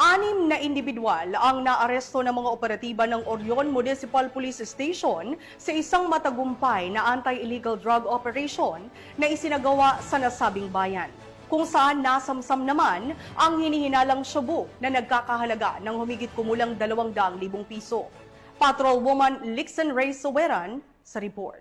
Anim na individual ang naaresto ng mga operatiba ng Orion Municipal Police Station sa isang matagumpay na anti-illegal drug operation na isinagawa sa nasabing bayan, kung saan nasamsam naman ang hinihinalang shabu na nagkakahalaga ng humigit kumulang 200,000 piso. Patrolwoman Lixen Ray Soweran sa report.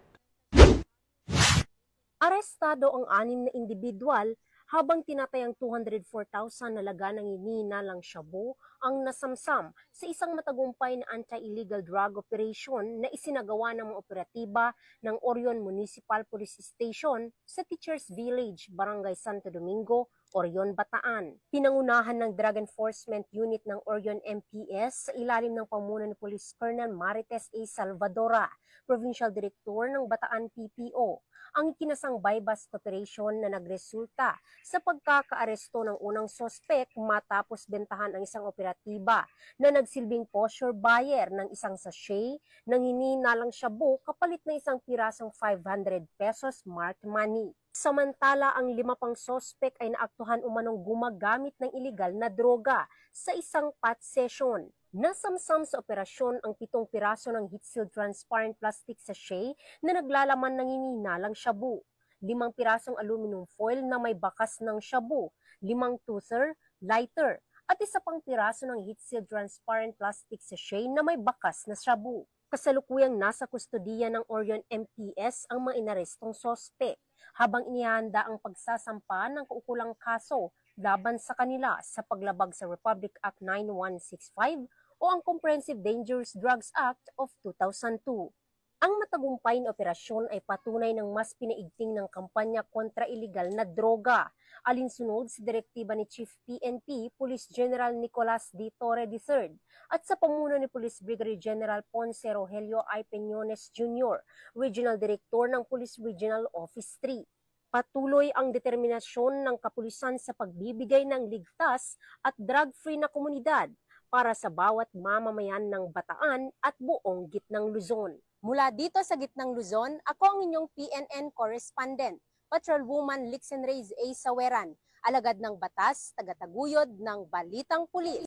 Arestado ang 6 na individual habang tinatayang 204,000 na laga ng hinihinalang shabu ang nasamsam sa isang matagumpay na anti-illegal drug operation na isinagawa ng mga operatiba ng Orion Municipal Police Station sa Teachers Village, Barangay Santo Domingo, Orion, Bataan. Pinangunahan ng Drug Enforcement Unit ng Orion MPS sa ilalim ng pamuno ni Police Colonel Marites A. Salvadora, Provincial Director ng Bataan PPO, ang ikinasang bypass operation na nagresulta sa pagkakaaresto ng unang sospek matapos bentahan ang isang operatiba na nagsilbing posture buyer ng isang sachet ng hinihinalang shabu kapalit na isang pirasong 500 pesos marked money. Samantala, ang 5 pang sospek ay naaktuhan umanong gumagamit ng iligal na droga sa isang pot session. Nasamsam sa operasyon ang 7 piraso ng heat-sealed transparent plastic sachet na naglalaman ng hinihinalang shabu, 5 pirasong aluminum foil na may bakas ng shabu, 5 toother, lighter, at 1 pang piraso ng heat-sealed transparent plastic sachet na may bakas na shabu. Kasalukuyang nasa kustodiya ng Orion MPS ang mga inarestong sospek habang inihanda ang pagsasampa ng kaukulang kaso laban sa kanila sa paglabag sa Republic Act 9165 o ang Comprehensive Dangerous Drugs Act of 2002. Ang matagumpay na operasyon ay patunay ng mas pinaigting ng kampanya kontra iligal na droga, alinsunod sa direktiba ni Chief PNP Police General Nicolas D. Torre III at sa pamuno ni Police Brigadier General Ponce Rogelio I. Peñones Jr., Regional Director ng Police Regional Office 3. Patuloy ang determinasyon ng kapulisan sa pagbibigay ng ligtas at drug-free na komunidad para sa bawat mamamayan ng Bataan at buong Gitnang Luzon. Mula dito sa Gitnang Luzon, ako ang inyong PNN correspondent, Patrolwoman Lixen Ray A. Saweran, alagad ng batas, tagataguyod ng Balitang Pulis.